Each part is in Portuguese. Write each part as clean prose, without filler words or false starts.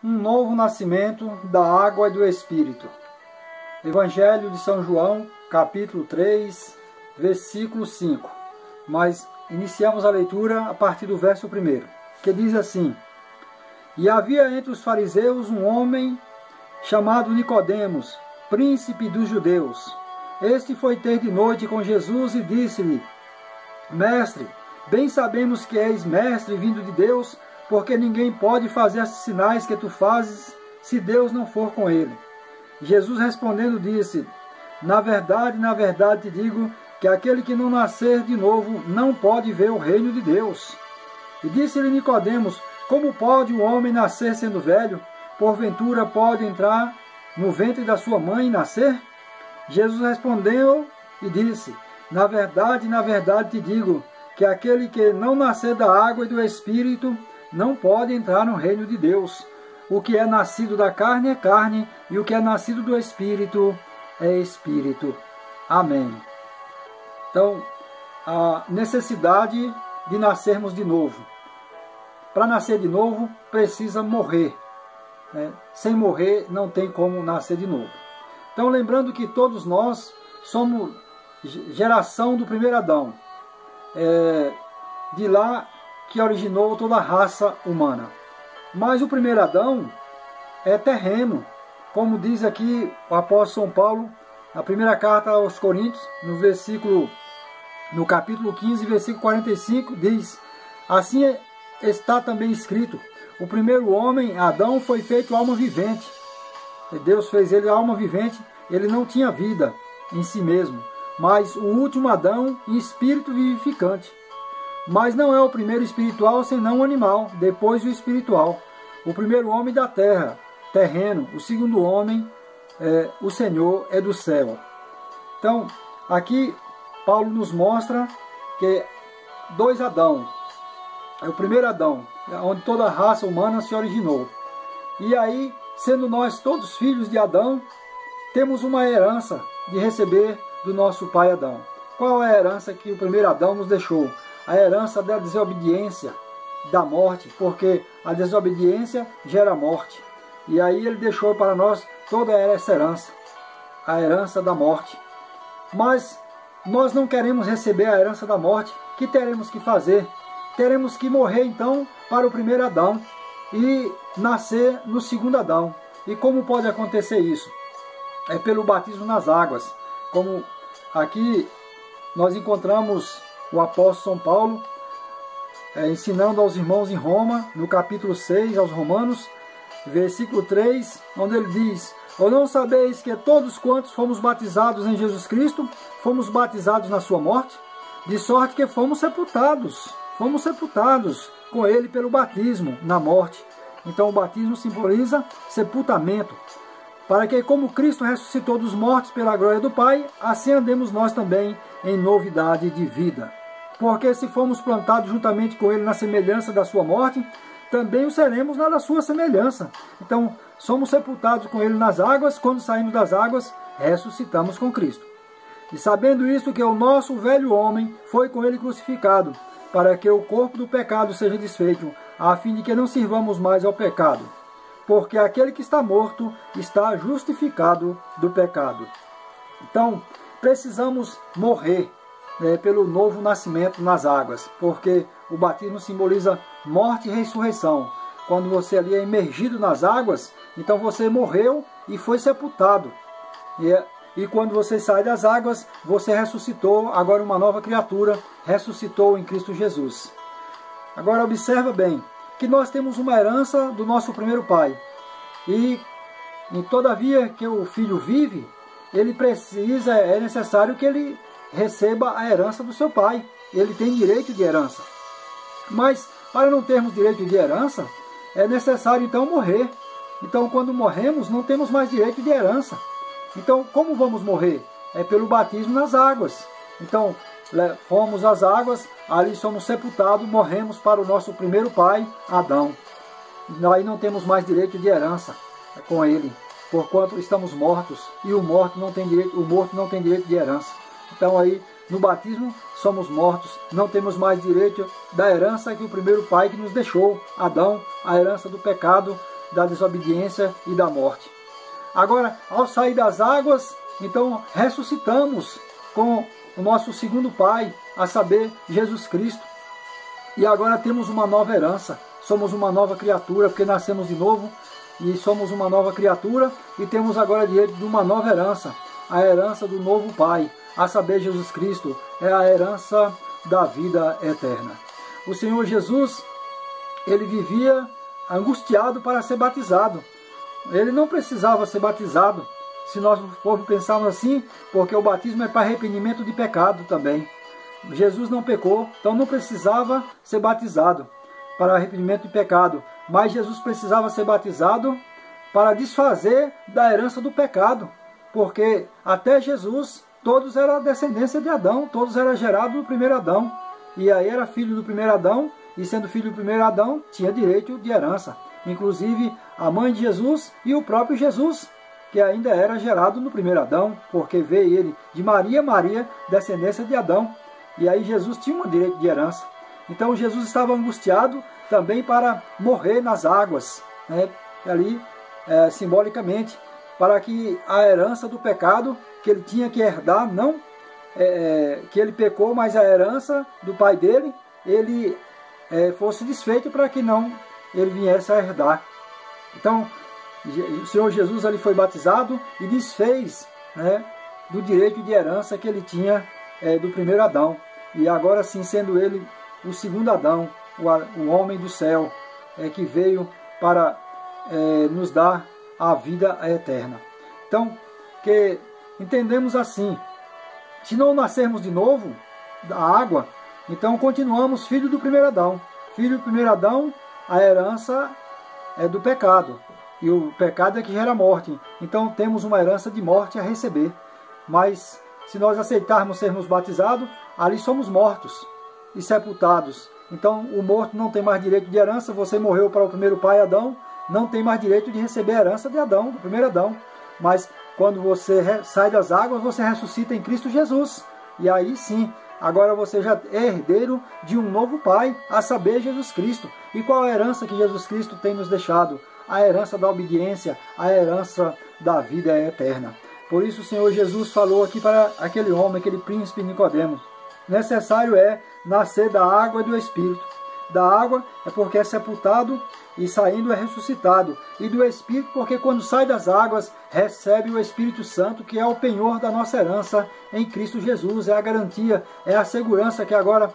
um novo nascimento da água e do Espírito. Evangelho de São João, capítulo 3, versículo 5. Mas iniciamos a leitura a partir do verso 1, que diz assim: E havia entre os fariseus um homem chamado Nicodemos, príncipe dos judeus. Este foi ter de noite com Jesus e disse-lhe: Mestre, bem sabemos que és mestre vindo de Deus, porque ninguém pode fazer esses sinais que tu fazes se Deus não for com ele. Jesus respondendo disse: na verdade te digo que aquele que não nascer de novo não pode ver o reino de Deus. E disse-lhe Nicodemos: como pode o homem nascer sendo velho? Porventura pode entrar no ventre da sua mãe e nascer? Jesus respondeu e disse: na verdade te digo que aquele que não nascer da água e do Espírito não pode entrar no reino de Deus. O que é nascido da carne é carne, e o que é nascido do Espírito é Espírito. Amém. Então, a necessidade de nascermos de novo. Para nascer de novo, precisa morrer. Sem morrer, não tem como nascer de novo. Então, lembrando que todos nós somos geração do primeiro Adão. De lá que originou toda a raça humana. Mas o primeiro Adão é terreno, como diz aqui o apóstolo São Paulo, na primeira carta aos Coríntios, no capítulo 15, versículo 45, diz: assim está também escrito: o primeiro homem, Adão, foi feito alma vivente. Deus fez ele alma vivente, ele não tinha vida em si mesmo, mas o último Adão, espírito vivificante. Mas não é o primeiro espiritual, senão o animal, depois o espiritual. O primeiro homem da terra, terreno. O segundo homem, o Senhor, é do céu. Então, aqui Paulo nos mostra que dois Adão. É o primeiro Adão, onde toda a raça humana se originou. E aí, sendo nós todos filhos de Adão, temos uma herança de receber do nosso pai Adão. Qual é a herança que o primeiro Adão nos deixou? A herança da desobediência, da morte, porque a desobediência gera morte. E aí ele deixou para nós toda essa herança, a herança da morte. Mas nós não queremos receber a herança da morte. O que teremos que fazer? Teremos que morrer então para o primeiro Adão e nascer no segundo Adão. E como pode acontecer isso? É pelo batismo nas águas. Como aqui nós encontramos o apóstolo São Paulo ensinando aos irmãos em Roma, no capítulo 6, aos Romanos, versículo 3, onde ele diz: ou não sabeis que todos quantos fomos batizados em Jesus Cristo, fomos batizados na sua morte? De sorte que fomos sepultados com ele pelo batismo na morte. Então o batismo simboliza sepultamento, para que, como Cristo ressuscitou dos mortos pela glória do Pai, assim andemos nós também em novidade de vida. Porque se fomos plantados juntamente com ele na semelhança da sua morte, também o seremos na da sua semelhança. Então, somos sepultados com ele nas águas, quando saímos das águas, ressuscitamos com Cristo. E sabendo isto, que o nosso velho homem foi com ele crucificado, para que o corpo do pecado seja desfeito, a fim de que não sirvamos mais ao pecado. Porque aquele que está morto está justificado do pecado. Então, precisamos morrer pelo novo nascimento nas águas, porque o batismo simboliza morte e ressurreição. Quando você ali é imergido nas águas, então você morreu e foi sepultado. E quando você sai das águas, você ressuscitou, agora uma nova criatura, ressuscitou em Cristo Jesus. Agora observa bem, que nós temos uma herança do nosso primeiro pai. E todavia que o filho vive, ele precisa, é necessário que ele receba a herança do seu pai. Ele tem direito de herança. Mas para não termos direito de herança, é necessário então morrer. Então quando morremos, não temos mais direito de herança. Então como vamos morrer? É pelo batismo nas águas. Então fomos às águas, ali somos sepultados, morremos para o nosso primeiro pai, Adão. Aí não temos mais direito de herança com ele, porquanto estamos mortos, e o morto não tem direito de herança. Então aí no batismo somos mortos, não temos mais direito da herança que o primeiro pai que nos deixou, Adão, a herança do pecado, da desobediência e da morte. Agora, ao sair das águas, então ressuscitamos com o nosso segundo Pai, a saber, Jesus Cristo. E agora temos uma nova herança, somos uma nova criatura, porque nascemos de novo e somos uma nova criatura e temos agora direito de uma nova herança, a herança do novo Pai, a saber, Jesus Cristo, é a herança da vida eterna. O Senhor Jesus, ele vivia angustiado para ser batizado. Ele não precisava ser batizado, se nós formos pensarmos assim, porque o batismo é para arrependimento de pecado também. Jesus não pecou, então não precisava ser batizado para arrependimento de pecado, mas Jesus precisava ser batizado para desfazer da herança do pecado, porque até Jesus todos eram a descendência de Adão, todos eram gerados do primeiro Adão, e aí era filho do primeiro Adão, e sendo filho do primeiro Adão, tinha direito de herança, inclusive a mãe de Jesus e o próprio Jesus, que ainda era gerado no primeiro Adão, porque veio ele de Maria, Maria, descendência de Adão. E aí Jesus tinha um direito de herança. Então Jesus estava angustiado também para morrer nas águas, né? Ali simbolicamente, para que a herança do pecado que ele tinha que herdar, não que ele pecou, mas a herança do pai dele, ele fosse desfeito para que não ele viesse a herdar. Então o Senhor Jesus ali foi batizado e desfez, né, do direito de herança que ele tinha do primeiro Adão, e agora sim sendo ele o segundo Adão, o homem do céu, que veio para nos dar a vida eterna. Então, que entendemos assim, se não nascermos de novo da água, então continuamos filho do primeiro Adão. Filho do primeiro Adão, a herança é do pecado, e o pecado é que gera morte, então temos uma herança de morte a receber. Mas se nós aceitarmos sermos batizados, ali somos mortos e sepultados. Então o morto não tem mais direito de herança. Você morreu para o primeiro pai Adão, não tem mais direito de receber a herança de Adão, do primeiro Adão. Mas quando você sai das águas, você ressuscita em Cristo Jesus. E aí sim, agora você já é herdeiro de um novo Pai, a saber, Jesus Cristo. E qual a herança que Jesus Cristo tem nos deixado? A herança da obediência, a herança da vida eterna. Por isso o Senhor Jesus falou aqui para aquele homem, aquele príncipe Nicodemos: necessário é nascer da água e do Espírito. Da água é porque é sepultado, e saindo é ressuscitado. E do Espírito porque quando sai das águas recebe o Espírito Santo, que é o penhor da nossa herança em Cristo Jesus. É a garantia, é a segurança que agora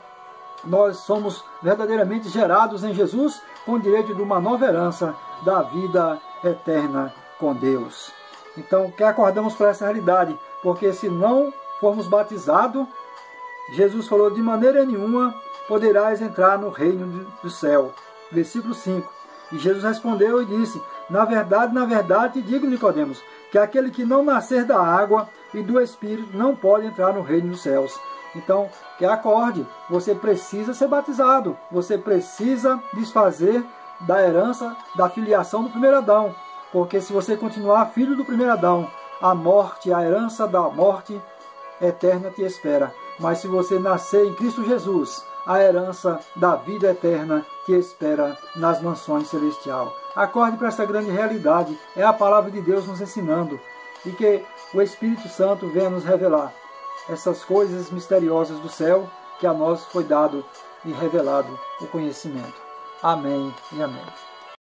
nós somos verdadeiramente gerados em Jesus, com direito de uma nova herança da vida eterna com Deus. Então, que acordamos para essa realidade, porque se não formos batizados, Jesus falou: de maneira nenhuma poderás entrar no reino do céu. Versículo 5. E Jesus respondeu e disse: na verdade te digo, Nicodemos, que aquele que não nascer da água e do Espírito não pode entrar no reino dos céus. Então, que acorde, você precisa ser batizado, você precisa desfazer da herança, da filiação do primeiro Adão, porque se você continuar filho do primeiro Adão, a morte, a herança da morte eterna te espera. Mas se você nascer em Cristo Jesus, a herança da vida eterna te espera nas mansões celestiais. Acorde para essa grande realidade, é a palavra de Deus nos ensinando, e que o Espírito Santo venha nos revelar essas coisas misteriosas do céu, que a nós foi dado e revelado o conhecimento. Amém e amém.